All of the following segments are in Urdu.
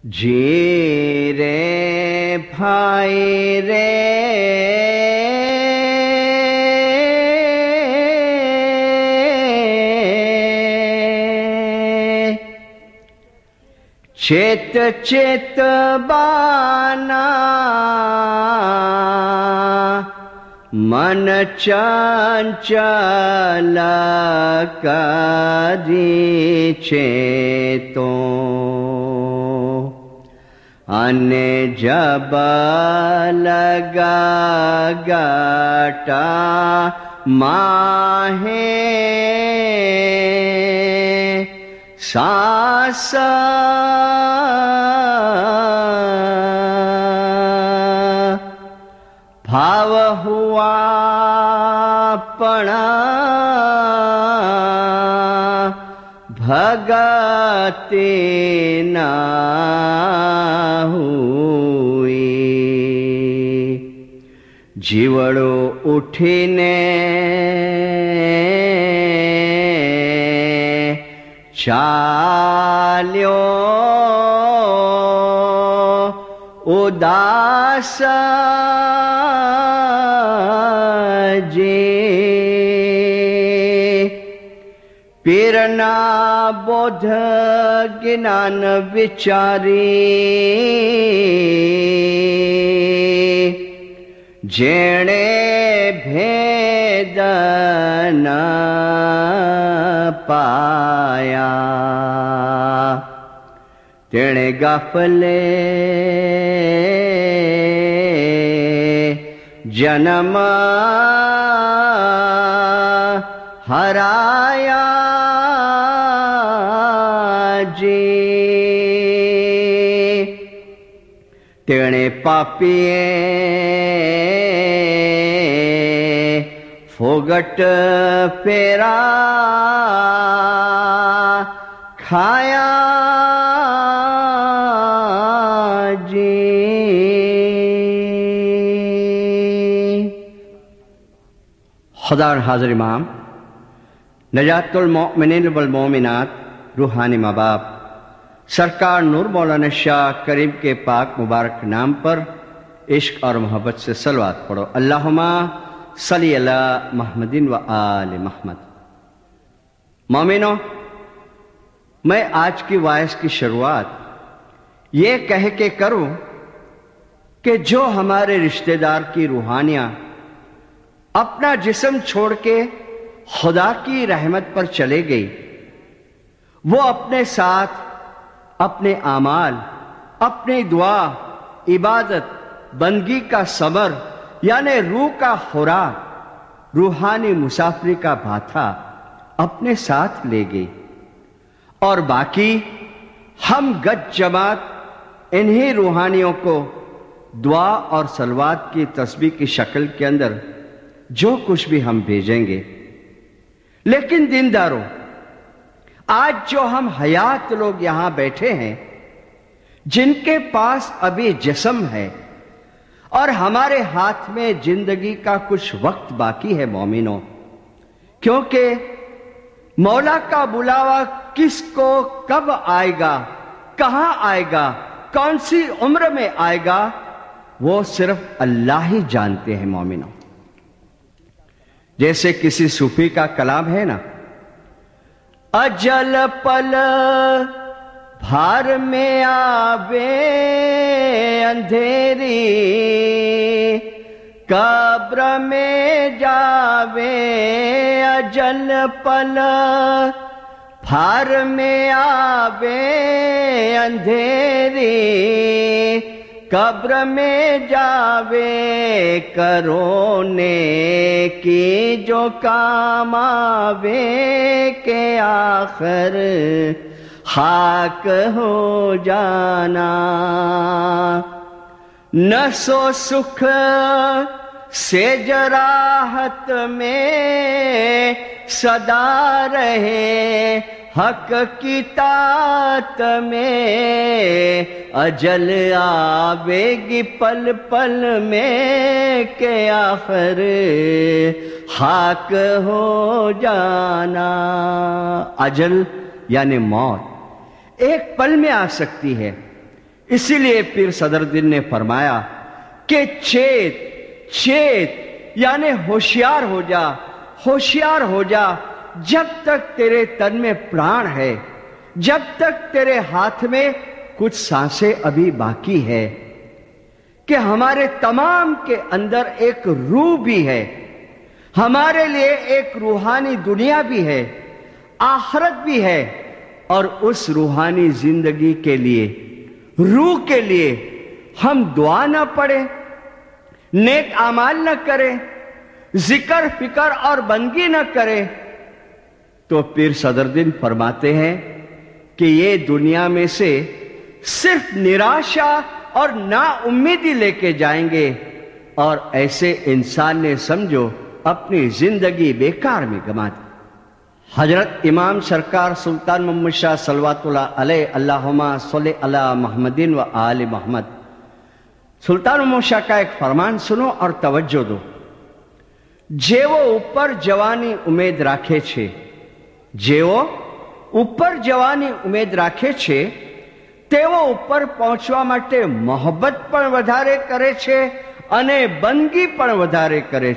جی رے بھائی رے چیت چیت بانا من چنچل کری چیتوں ان جب لگا گٹا ماہے ساس بھاو ہوا پڑا بھگتی نہ ہوئی جیوڑو اٹھینے چالیو اداس جی پیرنا بودھ گنان وچاری جینے بھید نہ پایا تینے غفلے جنم ہرایا جی تینے پاپیے فوگٹ پیرا کھایا جی خدا حاضر امام نجات المؤمنین والمؤمنات روحانی ماں باپ سرکار نور مولانا شاہ کریم کے پاک مبارک نام پر عشق اور محبت سے صلوات پڑھو۔ اللہم صلی علی محمد و آل محمد۔ مومنوں، میں آج کی وائس کی شروعات یہ کہہ کے کروں کہ جو ہمارے رشتہ دار کی روحانیاں اپنا جسم چھوڑ کے خدا کی رحمت پر چلے گئی، وہ اپنے ساتھ اپنے اعمال، اپنی دعا، عبادت، بندگی کا ثمر یعنی روح کا خوراک، روحانی مسافری کا بھاتھا اپنے ساتھ لے گئی، اور باقی ہم گج جماعت انہی روحانیوں کو دعا اور صلوات کی تسبیح کی شکل کے اندر جو کچھ بھی ہم بھیجیں گے۔ لیکن دینداروں، آج جو ہم حیات لوگ یہاں بیٹھے ہیں، جن کے پاس ابھی جسم ہے اور ہمارے ہاتھ میں زندگی کا کچھ وقت باقی ہے مومنوں، کیونکہ مولا کا بلاوا کس کو کب آئے گا، کہاں آئے گا، کون سی عمر میں آئے گا، وہ صرف اللہ ہی جانتے ہیں مومنوں۔ جیسے کسی صوفی کا کلام ہے نا، اجل پل بھار میں آوے اندھیری، قبر میں جاوے اجل پل بھار میں آوے اندھیری، قبر میں جاوے کرونے کی جو کام آوے کہ آخر خاک ہو جانا، نسو سکھ سے جراحت میں صدا رہے، حق کی طاعت میں اجل آوے گی پل پل میں کہ آخر خاک ہو جانا۔ اجل یعنی موت ایک پل میں آ سکتی ہے، اسی لیے پیر صدرالدین نے فرمایا کہ چیت چیت یعنی ہوشیار ہو جا، ہوشیار ہو جا، جب تک تیرے تن میں پران ہے، جب تک تیرے ہاتھ میں کچھ سانسیں ابھی باقی ہے، کہ ہمارے تمام کے اندر ایک روح بھی ہے، ہمارے لیے ایک روحانی دنیا بھی ہے، آخرت بھی ہے، اور اس روحانی زندگی کے لیے، روح کے لیے ہم دعا نہ پڑھیں، نیک اعمال نہ کریں، ذکر فکر اور بندگی نہ کریں، تو پیر صدرالدین فرماتے ہیں کہ یہ دنیا میں سے صرف نراشا اور نا امیدی لے کے جائیں گے، اور ایسے انسان نے سمجھو اپنی زندگی بیکار میں گما دی۔ حضرت امام سرکار سلطان محمد شاہ صلوات اللہ علیہ اللہم صلی علی محمدin و آل محمد، سلطان محمد شاہ کا ایک فرمان سنو اور توجہ دو۔ જેવો ઉપર જવાની ઉમેદ રાખે છે, જેવો ઉપર જવાની ઉમેદ રાખે છે, તેઓ ઉપર પહોંચવા માટે મોહબ્બત પણ વધારે કરે છે અને બંદગી પણ વધારે કરે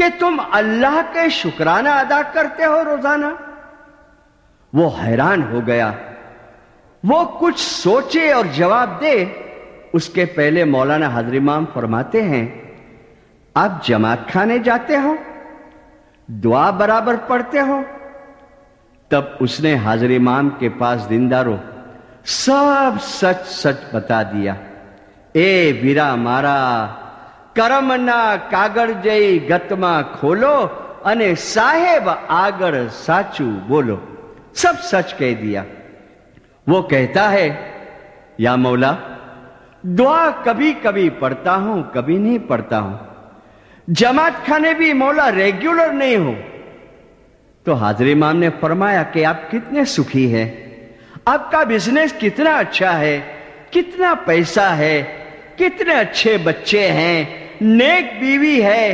کہ تم اللہ کے شکرانہ ادا کرتے ہو روزانہ؟ وہ حیران ہو گیا. وہ کچھ سوچے اور جواب دے اس کے پہلے مولانا حاضر امام فرماتے ہیں آپ جماعت کھانے جاتے ہو، دعا برابر پڑھتے ہو؟ تب اس نے حاضر امام کے پاس دینداروں سب سچ سچ بتا دیا. اے ویرا مارا کرمنا کاگڑ جئی گتما کھولو انے صاحب آگڑ ساچو بولو. سب سچ کہہ دیا. وہ کہتا ہے یا مولا دعا کبھی کبھی پڑھتا ہوں کبھی نہیں پڑھتا ہوں، جماعت کھانے بھی مولا ریگولر نہیں ہو. تو حاضر امام نے فرمایا کہ آپ کتنے سکھی ہیں، آپ کا بزنس کتنا اچھا ہے، کتنا پیسہ ہے، کتنے اچھے بچے ہیں، نیک بیوی ہے،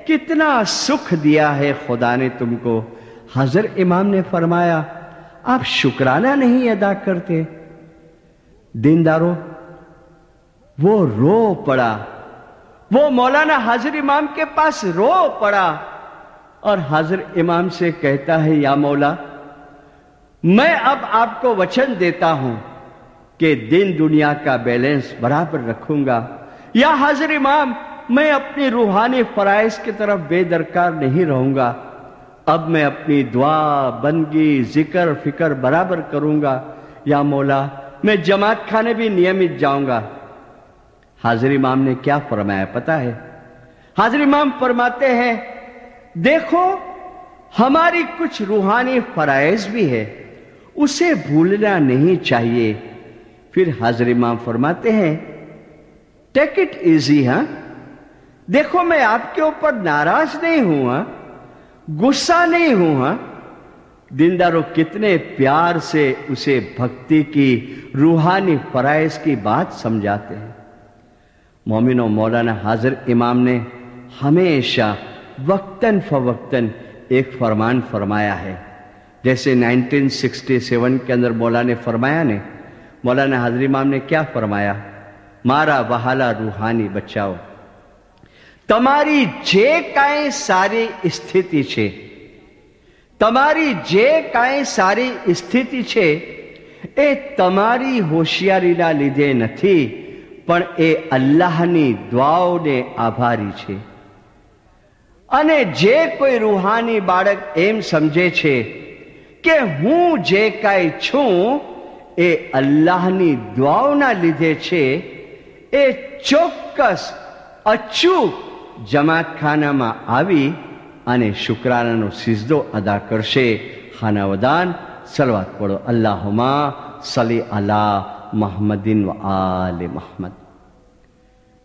کتنا سکھ دیا ہے خدا نے تم کو. حاضر امام نے فرمایا آپ شکرانہ نہیں ادا کرتے. دینداروں وہ رو پڑا، وہ مولانا حاضر امام کے پاس رو پڑا اور حاضر امام سے کہتا ہے یا مولا میں اب آپ کو وچن دیتا ہوں کہ دین دنیا کا بیلنس برابر رکھوں گا. یا حاضر امام میں اپنی روحانی فرائض کی طرف بے درکار نہیں رہوں گا، اب میں اپنی دعا بندگی ذکر فکر برابر کروں گا. یا مولا میں جماعت کھانے بھی نیمت جاؤں گا. حاضر امام نے کیا فرمایا پتا ہے؟ حاضر امام فرماتے ہیں دیکھو ہماری کچھ روحانی فرائض بھی ہے، اسے بھولنا نہیں چاہیے. پھر حاضر امام فرماتے ہیں ٹیک اٹ ایزی. ہاں دیکھو میں آپ کے اوپر ناراض نہیں ہوں، ہاں غصہ نہیں ہوں. ہاں دینداروں کتنے پیار سے اسے بھکتی کی روحانی فرائض کی بات سمجھاتے ہیں. مومنوں مولانا حاضر امام نے ہمیشہ وقتاً فوقتاً ایک فرمان فرمایا ہے. جیسے 1967 کے اندر مولانا نے فرمایا نے، مولانا حاضر امام نے کیا فرمایا؟ مارا وہالا روحانی بچاؤ. તમારી જે કાંઈ સારી સ્થિતિ છે, તમારી જે કાંઈ સારી સ્થિતિ છે એ તમારી હોશિયારીના લીધે નથી, પણ એ અલ્લાહની દુઆઓને આભારી છે. અને જે કોઈ રૂહાની બાળક એમ સમજે છે કે હું જે કાંઈ છું એ અલ્લાહની દુઆઓના લીધે છે, એ ચોક્કસ અચૂક જમાત ખાનામાં આવી અને શુક્રાનાનો સિજદો અદા કરશે. ખાનાવદાન સલવાત પઢો. અલ્લાહુમ્મા સલ્લી અલા મુહમ્મદિન વ આલે મુહમ્મદ.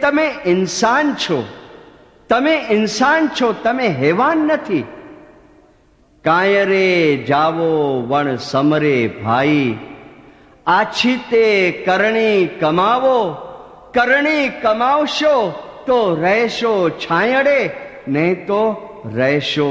તમે ઇન્સાન છો, તમે ઇન્સાન છો, તમે હેવાન નથી. કાયરે જાવો વણ સમરે ભાઈ, આછીતે કરણી કમાવો, કરણી કમાવશો તો રહેશો છાયડે, નહીં તો રહેશો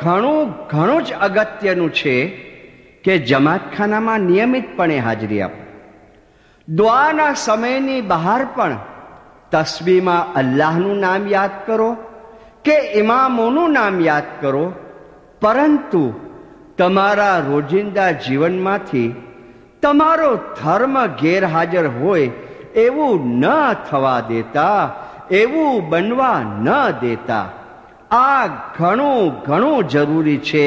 ઘણું જ અગત્યનું છે કે જમાતખાનામાં નિયમિતપણે હાજરી આપો. દુઆના સમયની બહાર પણ તસ્બીહમાં અલ્લાહનું નામ યાદ કરો કે ઇમામોનું નામ યાદ કરો, પરંતુ તમારા રોજિંદા જીવનમાંથી તમારો ધર્મ ગેરહાજર હોય એવું ન થવા દેતા, એવું બનવા ન દેતા. આ ઘણું જરૂરી છે.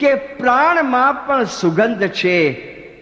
કે પ્રાણમાં પણ સુગંધ છે,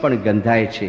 પણ ગંધાય છે।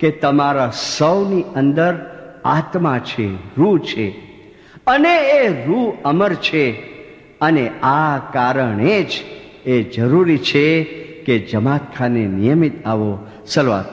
કે તમારા સૌની અંદર આત્મા છે, રૂહ છે, અને એ રૂહ અમર છે। અને આ કારણે જ એ જરૂરી છે કે જમાત ખાને નિયમિત આવો। સલવાત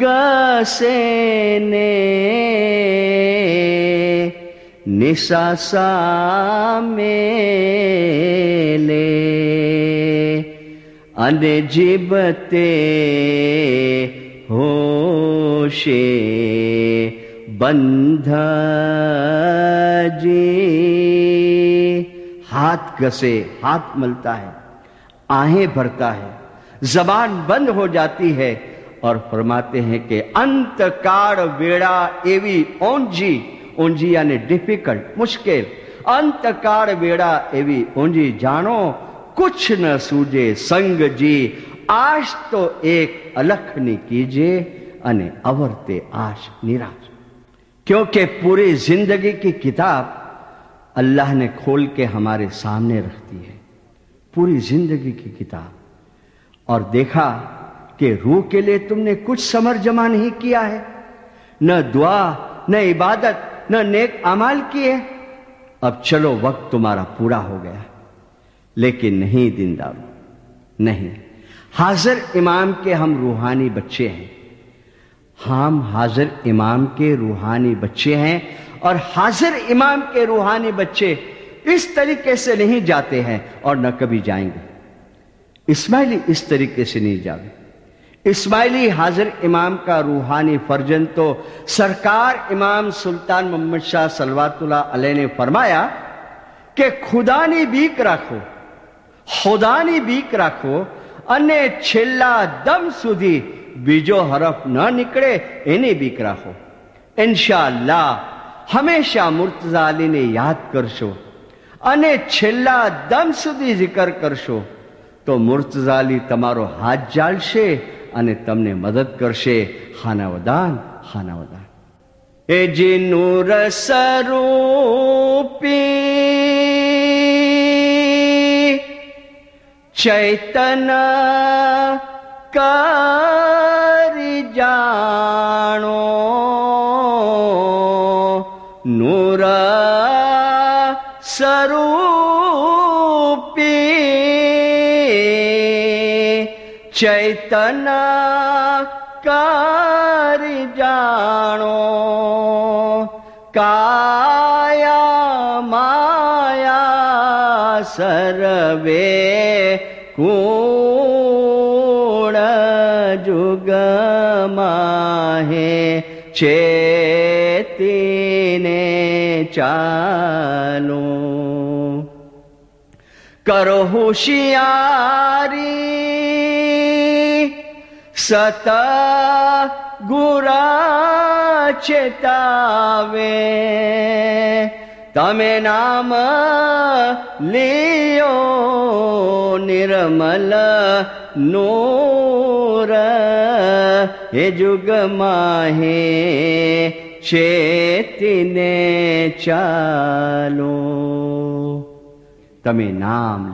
گسنے نساسا میلے ان جبتے ہوشے بندھا جی. ہاتھ گسے، ہاتھ ملتا ہے، آہیں بھرتا ہے، زبان بند ہو جاتی ہے، اور فرماتے ہیں کہ انت کاڑ ویڑا ایوی اونجی، اونجی یعنی ڈیفیکلٹ، مشکل، انت کاڑ ویڑا ایوی اونجی جانو کچھ نہ سوجے سنگ جی. آش تو ایک الکھنی کیجے انے اورتے آش نراش. کیونکہ پوری زندگی کی کتاب اللہ نے کھول کے ہمارے سامنے رکھ دی ہے، پوری زندگی کی کتاب، اور دیکھا کہ روح کے لیے تم نے کچھ ثمر جمع نہیں کیا ہے، نہ دعا، نہ عبادت، نہ نیک اعمال کیے. اب چلو وقت تمہارا پورا ہو گیا. لیکن نہیں دیندارو، نہیں. حاضر امام کے ہم روحانی بچے ہیں، ہم حاضر امام کے روحانی بچے ہیں، اور حاضر امام کے روحانی بچے اس طریقے سے نہیں جاتے ہیں اور نہ کبھی جائیں گے. اسماعیلی اس طریقے سے نہیں جاوے. اسماعیلی حاضر امام کا روحانی فرزند تو سرکار امام سلطان محمد شاہ صلوات اللہ علیہ نے فرمایا کہ خدانی بیک رکھو، خدانی بیک رکھو અને છેલ્લા દમ સુધી બીજો હરફ ન નીકળે એની બીક રાખો. ઇન્શાઅલ્લાહ હંમેશા મુર્તઝા અલીને યાદ કરશો અને છેલ્લા દમ સુધી zikr કરશો તો મુર્તઝા અલી તમારો હાથ જાળશે અને તમને મદદ કરશે. ખાનાવદાન, ખાનાવદાન. એ જી નૂર સ્વરૂપી ચૈતન્ય કરી જાણો, નૂર સ્વરૂપી ચૈતન્ય કરી જાણો, કાયા માયા સર્વે કૂળ જુગમાહે ચેતીને ચાલો. કરો હોશિયારી સત ગુરા ચેતાવે, તમે નામ લિયો નિર્મલ નૂર એ જુગમાહે ચેતીને ચાલો. તમે નામ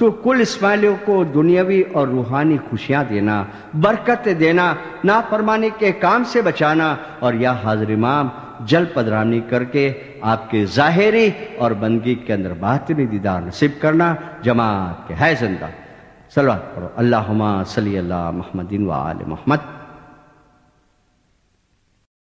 تو کل اسماعیلیوں کو دنیاوی اور روحانی خوشیاں دینا، برکت دینا، نافرمانی کے کام سے بچانا، اور یا حاضر امام جل پدرانی کر کے آپ کے ظاہری اور بندگی کے اندر باطنی دیدار نصیب کرنا جماعت کے ہے زندہ۔ صلوات پڑھو، اللہم صلی اللہ محمد و آل محمد۔